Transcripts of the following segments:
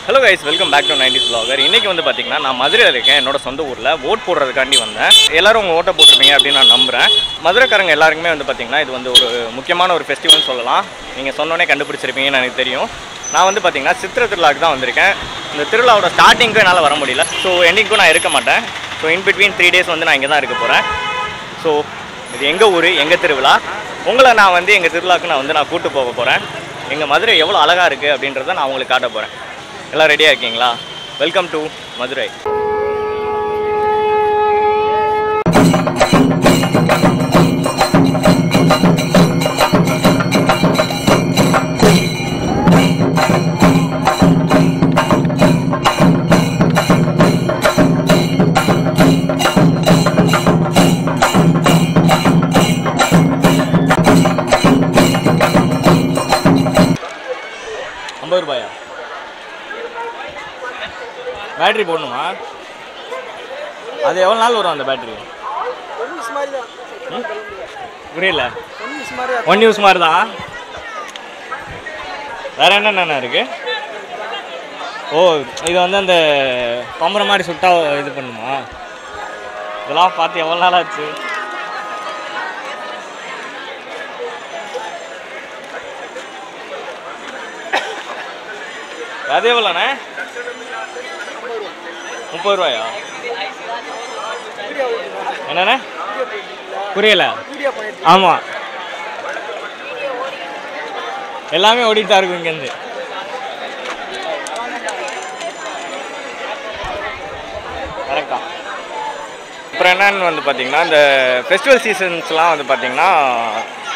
Hello guys, welcome back to 90s vlogger. இன்னைக்கு வந்து பாத்தீங்கன்னா நான் மதுரையில இருக்கேன். என்னோட சொந்த ஊர்ல ஓட் போடுறதுக்காண்டி வந்தேன். எல்லாரும் உங்க ஓட்ட போட்டுருப்பீங்க அப்படி நான் நம்புறேன். மதுரைக்காரங்க எல்லாருக்குமே வந்து பாத்தீங்கன்னா இது வந்து ஒரு முக்கியமான ஒரு ஃபெஸ்டிவல் சொல்லலாம். நீங்க சொன்னோனே கண்டுபிடிச்சிருப்பீங்கன்னு எனக்கு தெரியும். நான் வந்து பாத்தீங்கன்னா சித்திரை திருவிழாக்கு தான் வந்திருக்கேன். இந்த திருவிழாவோட ஸ்டார்டிங்க்கு என்னால வர முடியல. ஸோ எண்டிங்க்கும் நான் இருக்க மாட்டேன். ஸோ இன் பிட்வீன் 3 days வந்து நான் இங்கே தான் இருக்க போறேன். ஸோ இது எங்க ஊர், எங்க திருவிழா. உங்களை நான் வந்து எங்க திருவிழாக்கு நான் கூட்டு போக போறேன். எங்க மதுரை எவ்வளோ அழகா இருக்கு அப்படின்றத நான் உங்களுக்கு காட்ட போறேன். எல்லாம் ரெடியா இருக்கீங்களா? Welcome to Madurai. ₹50 பேட்டரி போடணுமா? அது எவ்வளோ நாள் வரும் அந்த பேட்டரி? புரியல. ஒன் யூஸ் மாதிரி தான். வேற என்னென்ன இருக்கு? ஓ, இது வந்து அந்த பம்புற மாதிரி சுட்டா இது பண்ணுமா? இதெல்லாம் பார்த்து எவ்வளோ நாள் ஆச்சு? அது எவ்வளோண்ணே? ₹30. என்னண்ணே? புரியல. ஆமாம், எல்லாமே ஓடிட்டு தான் இருக்கும் இங்கேருந்து. கரெக்டா. அப்புறம் என்னன்னு வந்து பார்த்தீங்கன்னா இந்த ஃபெஸ்டிவல் சீசன்ஸ்லாம் வந்து பார்த்தீங்கன்னா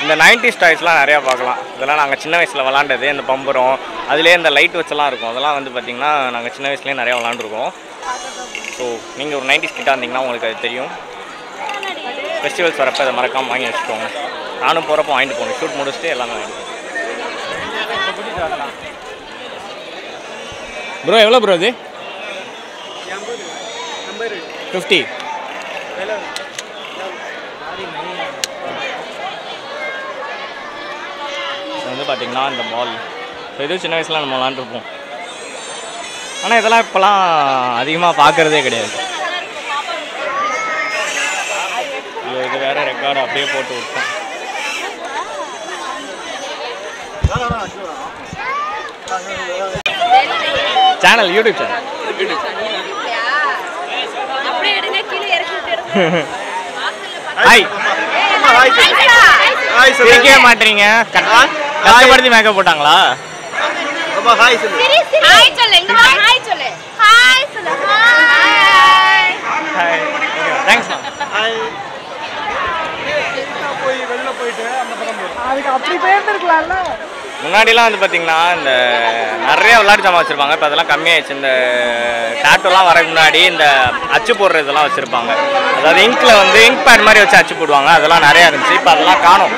இந்த 90s டாய்ஸ்லாம் நிறையா பார்க்கலாம். இதெல்லாம் நாங்கள் சின்ன வயசில் விளாண்டது. இந்த பம்பரம், அதுலேயே இந்த லைட் வச்செல்லாம் இருக்கும். அதெல்லாம் வந்து பார்த்திங்கன்னா நாங்கள் சின்ன வயசுலேயே நிறையா விளாண்டுருக்கோம். ஸோ நீங்கள் ஒரு 90s கிட்ட இருந்தீங்கன்னா உங்களுக்கு அது தெரியும். ஃபெஸ்டிவல்ஸ் வரப்போ அதை மறக்காமல் வாங்கி வச்சுக்கோங்க. நானும் போகிறப்போ வாங்கிட்டு போகணும். ஷூட் முடிச்சுட்டு எல்லாமே வாங்கிட்டு போகணும். ப்ரோ எவ்வளோ ப்ரோ இது? 50. வந்து பார்த்திங்கன்னா இந்த பால் இது சின்ன வயசில் நம்ம விளாண்டுருப்போம். ஆனால் இதெல்லாம் இப்போலாம் அதிகமாக பார்க்குறதே கிடையாது. இது வேறு ரெக்கார்டு அப்படியே போட்டு விட்டோம். Channel, YouTube channel. ஹாய். சிரிக்கவே மாட்டீங்க. கஷ்டப்படுத்தி மேக்கப் போட்டாங்களா? ஹாய் சொல்லு. ஹாய் சொல்லு. இங்க வா. ஹாய் சொல்லு. ஹாய் சொல்லு. ஹாய். ஹாய். தேங்க்ஸ் மா. ஹாய். போய் வெளில போயிட்டு அந்த பக்கம் போ. அதுக்கு அப்படி போயிருந்திருக்கலாம்ல. முன்னாடிலாம் வந்து பார்த்தீங்கன்னா இந்த நிறைய விளையாட்டு ஜாமான் வச்சுருப்பாங்க. இப்போ அதெல்லாம் கம்மியாகிடுச்சு. இந்த டாட்டோலாம் வரக்கு முன்னாடி இந்த அச்சு போடுற இதெல்லாம் வச்சுருப்பாங்க. அதாவது இங்கில் வந்து இங்க் பேட் மாதிரி வச்சு அச்சு போடுவாங்க. அதெல்லாம் நிறையா இருந்துச்சு. இப்போ அதெல்லாம் காணும்.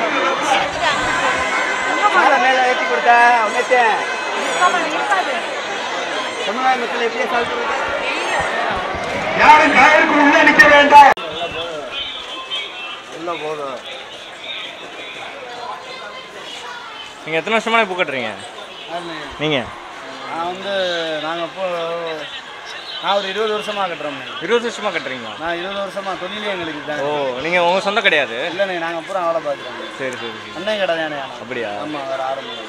யாரும் காயலுக்கு உள்ள நிற்க வேண்டாம். நீங்க எத்தனை வருஷமா பூ கட்டுறீங்க? நீங்க? நான் வந்து நான் ஒரு 20 வருஷமா கட்டுறோம். 20 வருஷமா கட்டுறீங்களா? நான் 20 வருஷமா தொழிலே எங்களுக்கு தான். ஓ, நீங்க உங்க சொந்த கிடையாது? இல்லைண்ணே, நாங்கள் பூரா வேலை பார்க்குறோம். சரி சரி. அண்ணன் கடை தானே? அப்படியா? ஆமாம், வேறு ஆரம்பம்.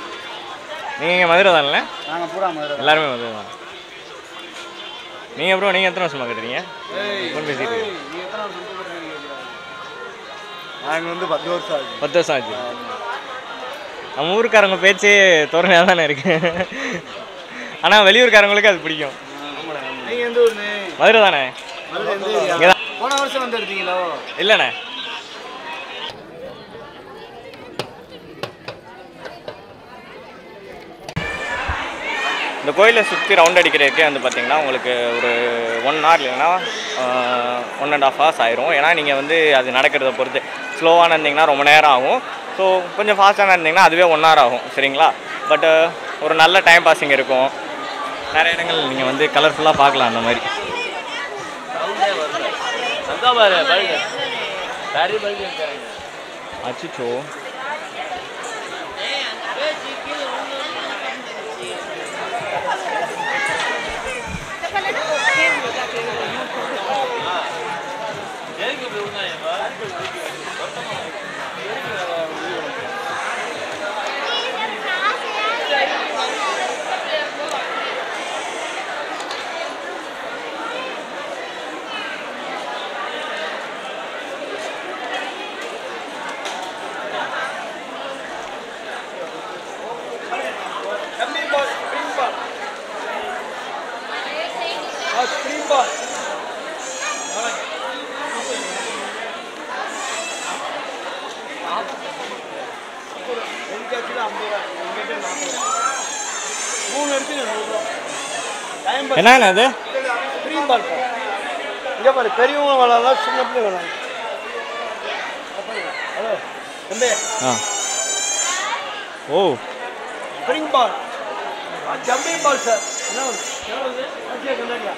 நீங்கள் மதுரை தானே? நாங்கள் பூரா மதுரை. எல்லாருமே மதுரை தான். நீங்கள் ப்ரோ, நீங்கள் எத்தனை வருஷமா கட்டுறீங்க? பேசிட்டு நாங்கள் வந்து 10 வருஷம் ஆச்சு. 10 வருஷம் ஆச்சு. நம்ம ஊருக்காரங்க பேச்சே தோரணையாக தானே இருக்கு. ஆனால் வெளியூர்காரங்களுக்கு அது பிடிக்கும். நீங்கள் எந்த ஊர்னு? மதுரை தானே? போன வருஷம் வந்து எடுத்தீங்களோ? இல்லைண்ணே. இந்த கோயிலை சுற்றி ரவுண்ட் அடிக்கிறதுக்கே வந்து பார்த்திங்கன்னா உங்களுக்கு ஒரு 1 hour இல்லைன்னா 1.5 hours ஆயிரும். ஏன்னா நீங்கள் வந்து அது நடக்கிறத பொறுத்து ஸ்லோவாக இருந்தீங்கன்னா ரொம்ப நேரம் ஆகும். ஸோ கொஞ்சம் ஃபாஸ்ட்டாக இருந்தீங்கன்னா அதுவே 1 hour ஆகும். சரிங்களா? பட் ஒரு நல்ல டைம் பாஸிங் இருக்கும். நிறைய இடங்கள் நீங்கள் வந்து கலர்ஃபுல்லாக பார்க்கலாம். அந்த மாதிரி அச்சோ. என்னண்ணா அது ஸ்ப்ரிங் பால் இங்கே பாரு பெரியவங்க விளாட்லாம் சின்ன பிள்ளை விளாட்லாம் ஹலோ தம்பி ஆ ஓ ஸ்ப்ரிங் பால் ஜம்பிங் பால் சார் என்ன கண்ணாடியா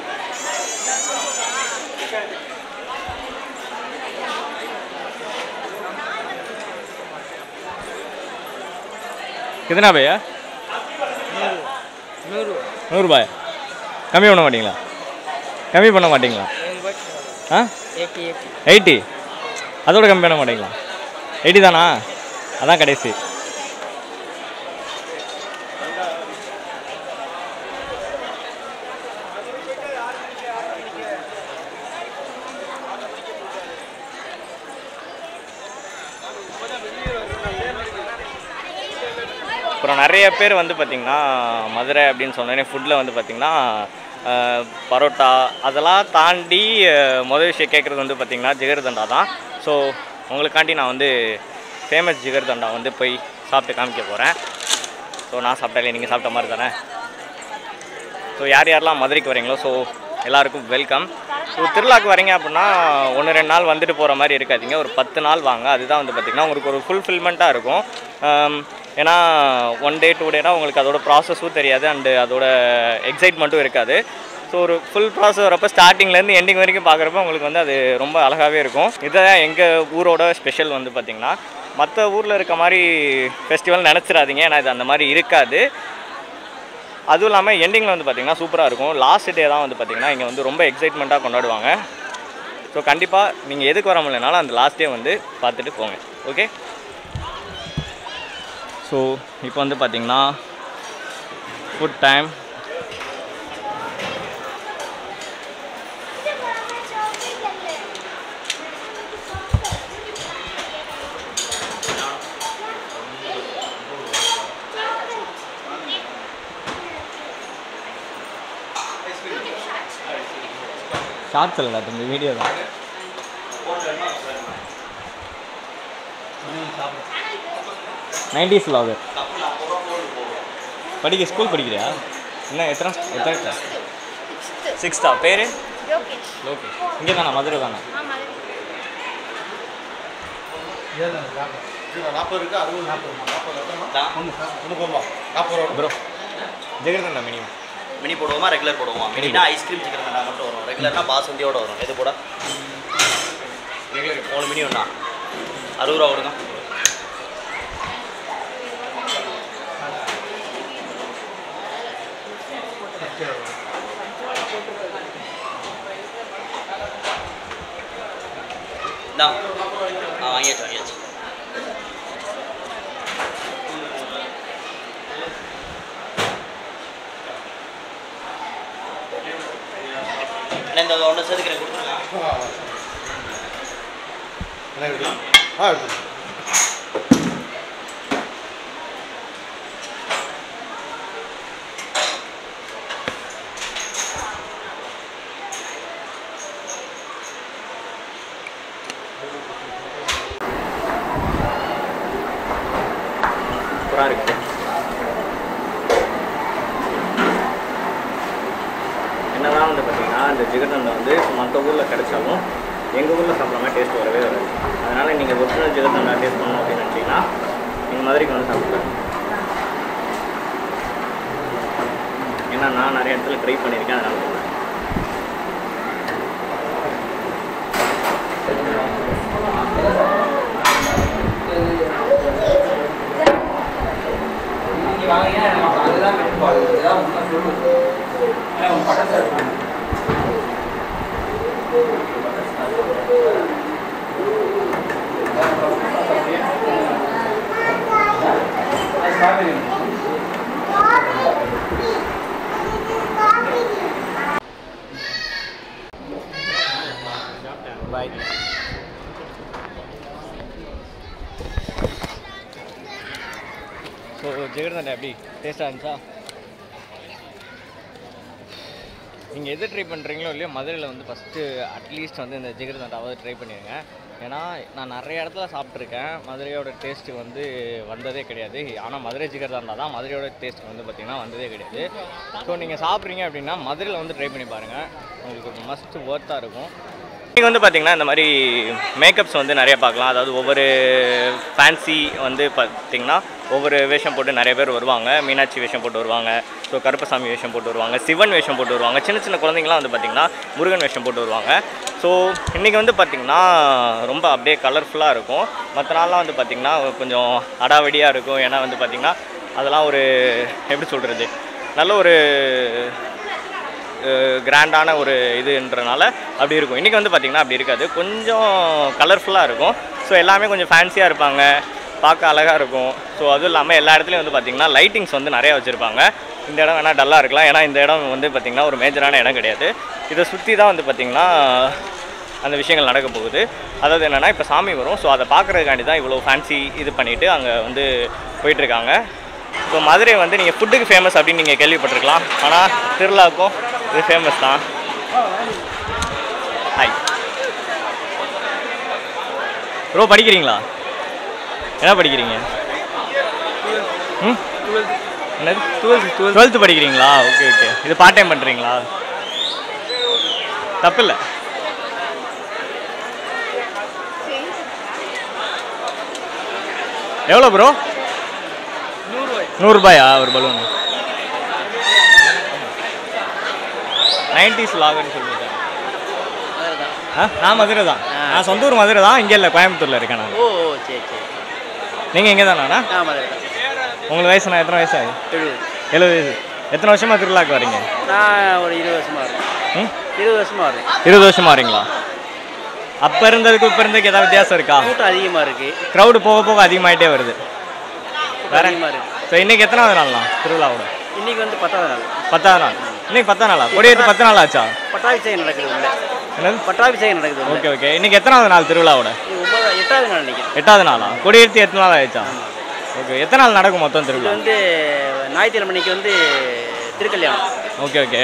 कितना भैया 100 रुपये कमी பண்ண மாட்டீங்களா கம்மி பண்ண மாட்டீங்களா ஆ 80 அதோட கம்மி பண்ண மாட்டீங்களா 80 தானா அதான் கடைசி அப்புறம் நிறைய பேர் வந்து பார்த்திங்கன்னா மதுரை அப்படின்னு சொன்னோன்னே ஃபுட்டில் வந்து பார்த்திங்கன்னா பரோட்டா அதெல்லாம் தாண்டி மொதல் விஷயம் கேட்குறது வந்து பார்த்திங்கன்னா ஜிகர்தண்டா தான். ஸோ உங்களுக்காண்டி நான் வந்து ஃபேமஸ் ஜிகர்தண்டா வந்து போய் சாப்பிட்டு காமிக்க போகிறேன். ஸோ நான் சாப்பிட்டாலே நீங்கள் சாப்பிட்ட மாதிரி தானே. ஸோ யார் யாரெல்லாம் மதுரைக்கு வரீங்களோ ஸோ எல்லாருக்கும் வெல்கம். ஸோ திருவிழாக்கு வரீங்க அப்படின்னா 1-2 நாள் வந்துட்டு போகிற மாதிரி இருக்காதிங்க, ஒரு 10 நாள் வாங்க. அதுதான் வந்து பார்த்திங்கன்னா உங்களுக்கு ஒரு ஃபுல்ஃபில்மெண்ட்டாக இருக்கும். ஏன்னா 1 day 2 டேனா உங்களுக்கு அதோட ப்ராசஸும் தெரியாது அண்டு அதோட எக்ஸைட்மெண்ட்டும் இருக்காது. ஸோ ஒரு ஃபுல் ப்ராசஸ் வரப்போ ஸ்டார்டிங்லேருந்து எண்டிங் வரைக்கும் பார்க்குறப்ப உங்களுக்கு வந்து அது ரொம்ப அழகாகவே இருக்கும். இதுதான் எங்கள் ஊரோட ஸ்பெஷல் வந்து பார்த்திங்கன்னா. மற்ற ஊரில் இருக்க மாதிரி ஃபெஸ்டிவல் நினச்சிடாதீங்க, ஏன்னா இது அந்த மாதிரி இருக்காது. அதுவும் இல்லாமல் எண்டிங்கில் வந்து பார்த்திங்கன்னா சூப்பராக இருக்கும். லாஸ்ட் டே தான் வந்து பார்த்திங்கன்னா இங்கே வந்து ரொம்ப எக்ஸைட்மெண்ட்டாக கொண்டாடுவாங்க. ஸோ கண்டிப்பாக நீங்கள் எதுக்கு வர முடியலனாலும் அந்த லாஸ்ட் டே வந்து பார்த்துட்டு போங்க. ஓகே. ஸோ இப்போ வந்து பார்த்திங்கன்னா ஃபுட் டைம். ஷார்ட்ஸ் இல்லை தம்பி, வீடியோ தான். Nineties vlogger. ஸ்கூல் படிக்கிறியா? என்ன எத்தனை கிளாஸ்? 6th பேர் லோகேஷ். இங்கே தானே, மதுரை தானே? 40 இருக்கு, 60 40 ப்ரோ ஜெகர்தண்டா மினி போடுவோமா ரெகுலர் போடுவோமா? மினினா ஐஸ்கிரீம் ஜிகர்தண்டா மட்டும் வரும், ரெகுலர்னா பாசந்தியோட வரும். எது போட ரெகுலர் 3 மினி ஒன்றா 60 ரூபா கொடுங்க. வாங்கியாச்சு. இந்த ஒன்று சேர்த்துக்கிறேன், கொடுத்துருங்க. சூப்பராக இருக்குது. என்னதான் வந்து பார்த்திங்கன்னா இந்த ஜிகர்தண்டா வந்து மற்ற ஊரில் கிடைச்சாலும் எங்கள் ஊரில் சாப்பிட்ற மாதிரி டேஸ்ட் வரவே வராது. அதனால் நீங்கள் ஒரிஜினல் ஜிகர்தண்டா டேஸ்ட் பண்ணணும் அப்படின்னு நினச்சிங்கன்னா நீங்கள் மதுரைக்கு வந்து சாப்பிடுவேன். ஏன்னா நான் நிறைய இடத்துல ட்ரை பண்ணியிருக்கேன், அதனால் சொல்கிறேன். Bye. ஸோ ஜிகர்தண்டா எப்படி டேஸ்ட்டாக இருந்துச்சா? நீங்கள் எது ட்ரை பண்ணுறீங்களோ இல்லையோ மதுரையில் வந்து ஃபஸ்ட்டு அட்லீஸ்ட் வந்து இந்த ஜிகர்தண்டாவது ட்ரை பண்ணிடுங்க. ஏன்னா நான் நிறைய இடத்துல சாப்பிட்ருக்கேன், மதுரையோட டேஸ்ட்டு வந்து வந்ததே கிடையாது. ஆனால் மதுரை ஜிகர்தண்டா தான் மதுரையோட டேஸ்ட் வந்து பார்த்திங்கன்னா வந்ததே கிடையாது. ஸோ நீங்கள் சாப்பிட்றீங்க அப்படின்னா மதுரையில் வந்து ட்ரை பண்ணி பாருங்கள், உங்களுக்கு ஒரு மஸ்ட் ஒர்த்தாக இருக்கும். இன்றைக்கி வந்து பார்த்திங்கன்னா இந்த மாதிரி மேக்கப்ஸ் வந்து நிறைய பார்க்கலாம். அதாவது ஒவ்வொரு ஃபேன்சி வந்து பார்த்திங்கன்னா ஒவ்வொரு வேஷம் போட்டு நிறைய பேர் வருவாங்க. மீனாட்சி வேஷம் போட்டு வருவாங்க, ஸோ கருப்பசாமி வேஷம் போட்டு வருவாங்க, சிவன் வேஷம் போட்டு வருவாங்க, சின்ன சின்ன குழந்தைங்களாம் வந்து பார்த்திங்கன்னா முருகன் வேஷம் போட்டு வருவாங்க. ஸோ இன்றைக்கி வந்து பார்த்திங்கன்னா ரொம்ப அப்படியே கலர்ஃபுல்லாக இருக்கும். மற்ற நாள்லாம் வந்து பார்த்திங்கன்னா கொஞ்சம் அடாவடியாக இருக்கும். ஏன்னா வந்து பார்த்திங்கன்னா அதெல்லாம் ஒரு எப்படி சொல்கிறது, நல்ல ஒரு கிராண்டான ஒரு இதுன்றனால அப்படி இருக்கும். இன்றைக்கி வந்து பார்த்திங்கன்னா அப்படி இருக்காது, கொஞ்சம் கலர்ஃபுல்லாக இருக்கும். ஸோ எல்லாமே கொஞ்சம் ஃபேன்சியாக இருப்பாங்க, பார்க்க அழகாக இருக்கும். ஸோ அதுவும் இல்லாமல் எல்லா இடத்துலையும் வந்து பார்த்திங்கன்னா லைட்டிங்ஸ் வந்து நிறையா வச்சுருப்பாங்க. இந்த இடம் வேணால் டல்லாக இருக்கலாம், ஏன்னா இந்த இடம் வந்து பார்த்திங்கன்னா ஒரு மேஜரான இடம் கிடையாது. இதை சுற்றி தான் வந்து பார்த்திங்கன்னா அந்த விஷயங்கள் நடக்க போகுது. அதாவது என்னென்னா இப்போ சாமி வரும், ஸோ அதை பார்க்குறதுக்காண்டி தான் இவ்வளோ ஃபேன்சி இது பண்ணிவிட்டு அங்கே வந்து போயிட்டுருக்காங்க. ஸோ மதுரை வந்து நீங்கள் ஃபுட்டுக்கு ஃபேமஸ் அப்படின்னு நீங்கள் கேள்விப்பட்டிருக்கலாம், ஆனால் திருவிழாவுக்கும் இது ஃபேமஸ் தான். ஹாய் ப்ரோ, படிக்கிறீங்களா? என்ன படிக்கிறீங்க? என்னது? 12th படிக்கிறீங்களா? Okay okay. இது பார்ட் டைம் பண்ணுறீங்களா? தப்பு இல்லை. எவ்வளோ ப்ரோ? 100 ரூபாயா ஒரு பலூன்? 90s லாகர்னு சொல்லியிருக்கேன். நான் மதுரை தான். நான் சொந்த ஊர் மதுரை தான், இங்கே இல்லை, கோயம்புத்தூரில் இருக்கேன் நான். ஓ சரி சரி. நீங்கள் எங்கே தானா? மதுரை தான். உங்களுக்கு வயசுனா எத்தனை வயசு ஆகுது? 70 வயசு. எத்தனை வருஷமாக திருவிழாக்கு வரீங்க? நான் ஒரு 20 வருஷமாக இருக்கேன். 20 வருஷமாக வரேன். 20 வருஷமாக வரீங்களா? அப்போ இருந்ததுக்கு இப்போ இருந்ததுக்கு ஏதாவது வித்தியாசம் இருக்கா? கூட்டம் அதிகமாக இருக்குது, க்ரௌடு போக போக அதிகமாகிட்டே வருது. வேற அதிகமாக இருக்குது. ஸோ இன்றைக்கி எத்தனாவது நாள்ண்ணா திருவிழாவோட? இன்றைக்கி வந்து 10வது நாள். 10வது நாள். இன்றைக்கி 10 நாளா? கொடியேற்று 10 நாள் ஆச்சா? பட்டாபிஷேகம் நடக்குது உள்ள. என்னது? பட்டாபிஷேகம் நடக்குது. Okay okay. இன்றைக்கி எத்தனாவது நாள் திருவிழாவோட? 8வது நாள் நினைக்கிறேன். 8வது நாளா? கொடியேற்றி 8 நாள் ஆயிடுச்சா? ஓகே. எத்தனை நாள் நடக்கும் மொத்தம் திருவிழா? இது வந்து ஞாயிற்றுக்கிழமை மணிக்கு வந்து திருக்கல்யாணம். Okay okay.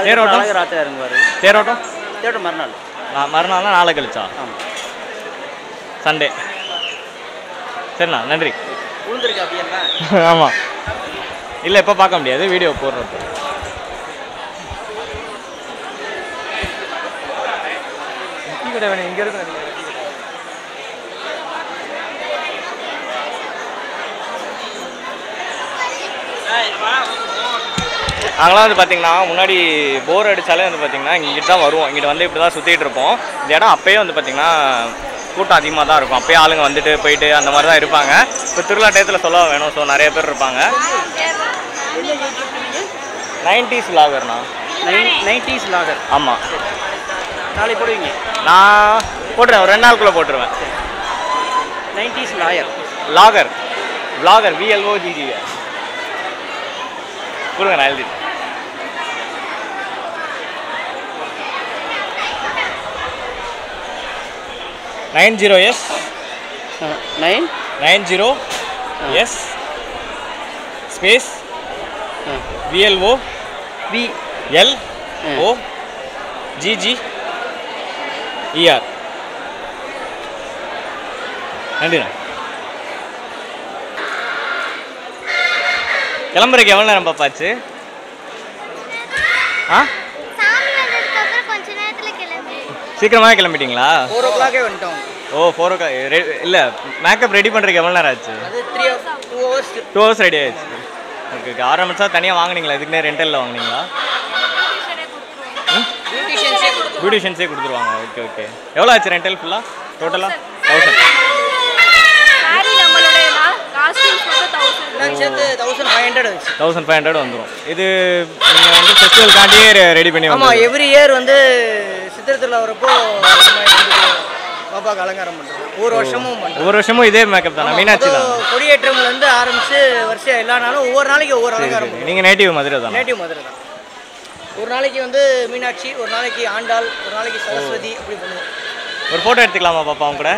தேரோட்டம் ராத்திரி இறங்குவார். தேரோட்டம்? தேரோட்டம் மறுநாள். மறுநாள்னா நாளை கழிச்சா? ஆமாம், சண்டே. சரிண்ணா, நன்றி. உளுந்துருக்கு அப்படின்னா? ஆமாம். இல்லை, இப்போ பார்க்க முடியாது, வீடியோ போடுறப்ப. இங்கே இருக்கு. நாங்களாம் வந்து பார்த்திங்கன்னா முன்னாடி போர் அடித்தாலே வந்து பார்த்திங்கன்னா இங்கிட்ட தான் வருவோம். இங்கிட்ட வந்து இப்படி தான் சுற்றிட்டு இருப்போம். இந்த இடம் அப்போயே வந்து பார்த்திங்கன்னா கூட்டம் அதிகமாக தான் இருக்கும். அப்போயே ஆளுங்க வந்துட்டு போயிட்டு அந்த மாதிரி தான் இருப்பாங்க. இப்போ திருவிழா டயத்தில் சொல்ல வேணும், ஸோ நிறைய பேர் இருப்பாங்க. 90s லாகர்ண்ணா. 90s லாகர். ஆமாம். நாளைக்கு போடுவீங்க? நான் போட்டுருவேன், ஒரு 2 நாளுக்குள்ளே போட்டுருவேன். 90s lawyer லாகர். வ்ளாகர், VLOGG. கொடுங்க, நான் எழுதிட்டேன். 90S 90S space VLOGGER. நன்றிண்ணா. கிளம்புறதுக்கு எவ்வளோ நேரம் பாப்பாச்சு? சீக்கிரமாக கிளம்பிட்டீங்களா? 4 o'clock வந்துட்டோம். ஓ 4 o'clock. இல்லை, மேக்கப் ரெடி பண்ணுறதுக்கு எவ்வளோ நேரம் ஆச்சு? 2 hours ரெடி ஆயிடுச்சு. Okay okay. ஆரம்பிச்சா தனியாக வாங்கினீங்களா? இதுக்குன்னே ரெண்டலில் வாங்கினீங்களா? பியூட்டிஷியன்ஸே கொடுத்துருவாங்க. Okay okay. எவ்வளோ ஆச்சு ரெண்டல் ஃபுல்லாக டோட்டலாக? 1000. 1500 வந்துடும். இது நீங்கள் வந்து ஃபெஸ்டிவல்காண்டியே ரெடி பண்ணி? ஆமாம், எவ்ரி இயர் வந்து சித்திரை திருவிழா வரப்போ பாப்பாவுக்கு அலங்காரம் பண்ணுறோம். ஒவ்வொரு வருஷமும் இதே மேக்கப் தானே? மீனாட்சி தான். கொடியேற்றம்லேருந்து ஆரம்பித்து வரிசையாக எல்லா நாளும் ஒவ்வொரு நாளைக்கு ஒவ்வொரு அலங்காரம். நீங்கள் நேட்டிவ் மதுரை தான்? நேட்டிவ் மதுரை தான். ஒரு நாளைக்கு வந்து மீனாட்சி, ஒரு நாளைக்கு ஆண்டாள், ஒரு நாளைக்கு சரஸ்வதி, அப்படி பண்ணுவோம். ஒரு ஃபோட்டோ எடுத்துக்கலாமா பாப்பா அவங்க கூட?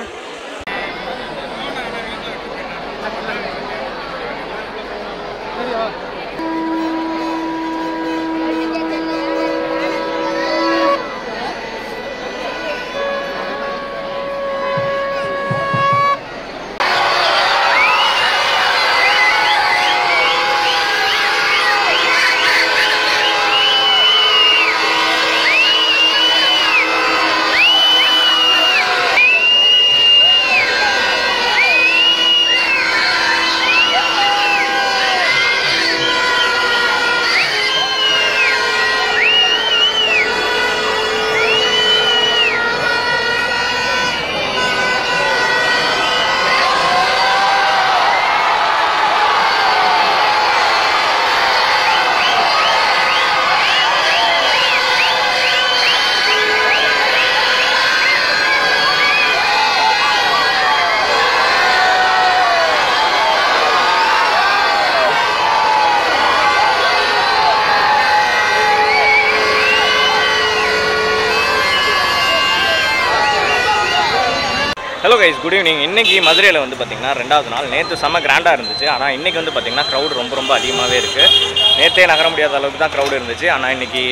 Hello guys, good evening. இன்றைக்கி மதுரையில் வந்து பார்த்திங்கன்னா 2வது நாள். நேற்று செம்ம கிராண்டாக இருந்துச்சு. ஆனால் இன்றைக்கி வந்து பார்த்திங்கன்னா க்ரௌட் ரொம்ப அதிகமாகவே இருக்குது. நேற்றே நகர முடியாத அளவுக்கு தான் க்ரௌட் இருந்துச்சு. ஆனால் இன்றைக்கி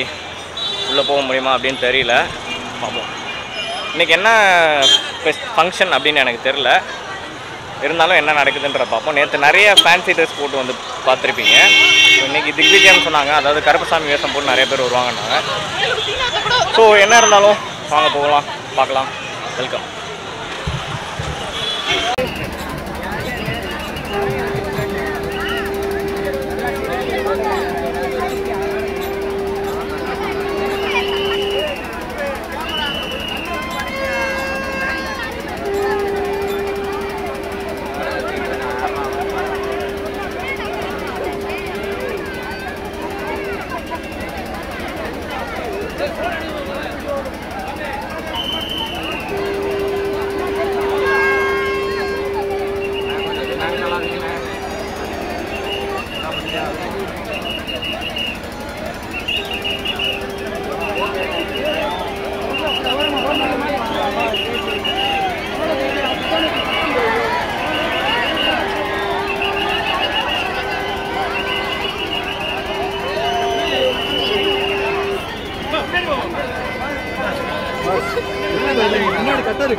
உள்ளே போக முடியுமா அப்படின்னு தெரியல. பார்ப்போம். இன்றைக்கி என்ன ஃபங்க்ஷன் அப்படின்னு எனக்கு தெரில. இருந்தாலும் என்ன நடக்குதுன்ற பார்ப்போம். நேற்று நிறைய ஃபேன்சி ட்ரெஸ் போட்டு வந்து பார்த்துருப்பீங்க. இன்றைக்கி திக்விஜயம்னு சொன்னாங்க. அதாவது கருப்பசாமி வேஷம் போட்டு நிறைய பேர் வருவாங்கன்னாங்க. ஸோ என்ன இருந்தாலும் வாங்க போகலாம், பார்க்கலாம். வெல்கம்.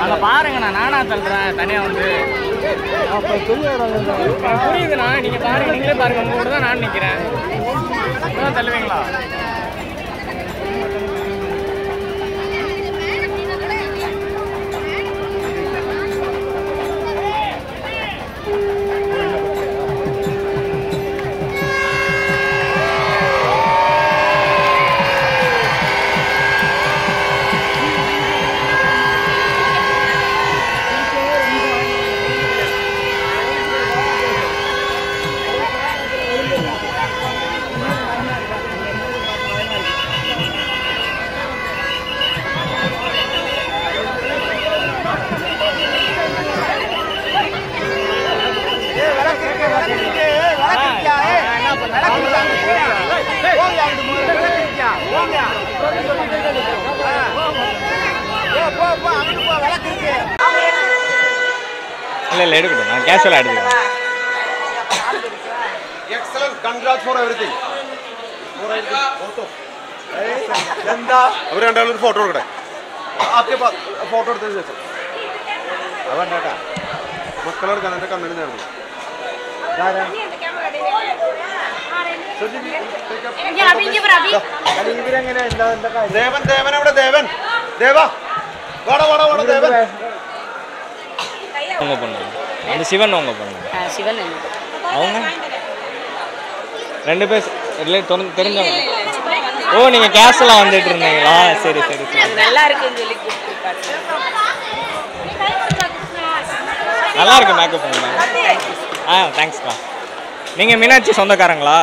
அங்கே பாருங்கண்ணா, நானா தள்ளுறேன் தனியாக வந்து. புரியுதுண்ணா, நீங்கள் பாருங்க, நீங்களே பாருங்க. உங்க கூட தான் நான் நிற்கிறேன். தள்ளுவீங்களா? இல்லை எடுக்கட்டும், நான் கேஷுவலாக எடுத்துக்கிறேன். Excellent, congrats for everything. Photo. എന്താ അവർ രണ്ടാളും ഒരു ഫോട്ടോ എടുക്കട്ടെ. ആദ്യ ഫോട്ടോ എടുത്തതിന് ശേഷം അതെന്നാട്ടാ മക്കളെടുക്കാൻ എൻ്റെ കണ്ണിന് നേർന്നു. ദേവൻ ദേവൻ എവിടെ? ദേവൻ ദേവാ வாடா வாடா வாடா தேவன். அவங்க பண்ணுங்க. அந்த சிவன் அவங்க பண்ணுங்க. சிவன் அவங்க 2 பேர் தெரிஞ்சவங்க. ஓ, நீங்கள் கேஷுவலாக வந்துட்டு இருந்தீங்களா? சரி சரி சரி. நல்லா இருக்குன்னு சொல்லி நல்லா இருக்கு மேக்கப் பண்ணுங்க. தேங்க்ஸ்க்கா. நீங்கள் மீனாட்சி சொந்தக்காரங்களா?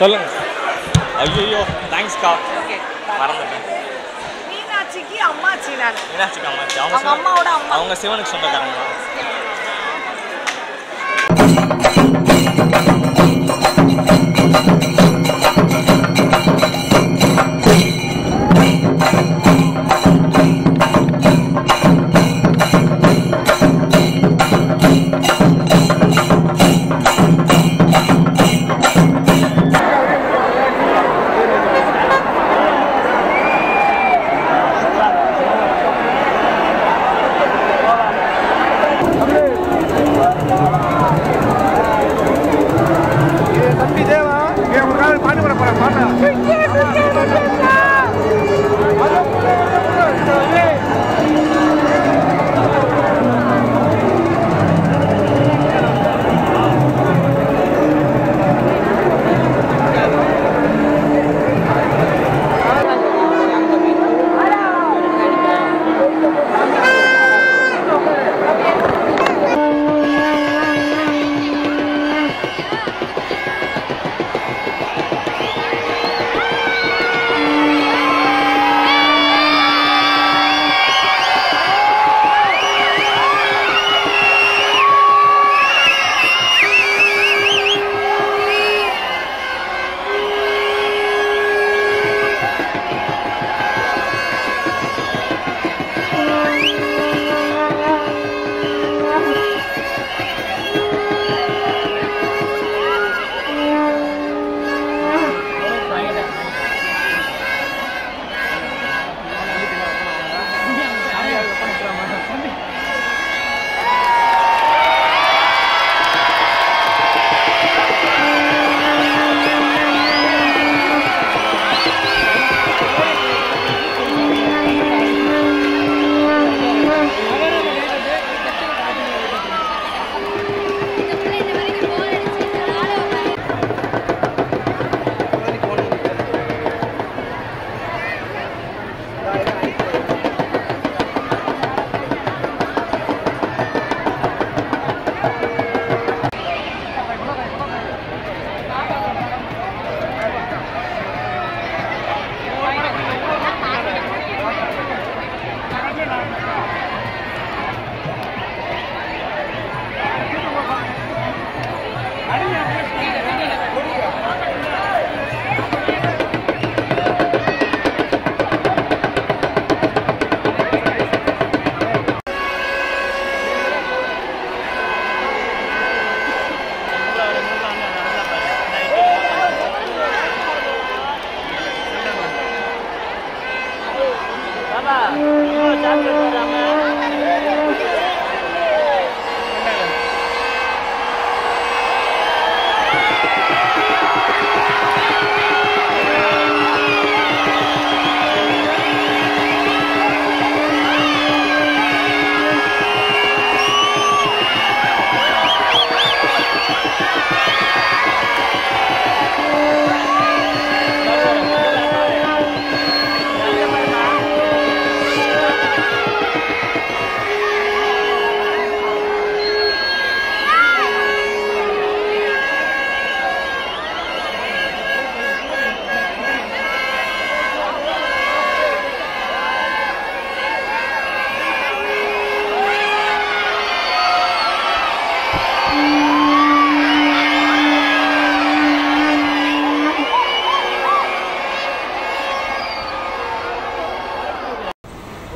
சொல்லுங்க. ஐயோ தேங்க்ஸ்க்கா, மறந்துட்டேன். மீனாட்சிக்கு அம்மாச்சி. நான் மீனாட்சிக்கு அம்மாச்சி. அவங்க அம்மாவோட அம்மா. அவங்க சிவனுக்கு சொந்தக்காரங்களா? தம்பி தேவா, ஒரு நாள்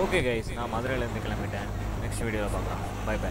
ஓகே கைஸ், நான் மதுரையிலேருந்து கிளம்பிட்டேன். நெக்ஸ்ட் வீடியோவில் பார்க்கலாம். Bye by.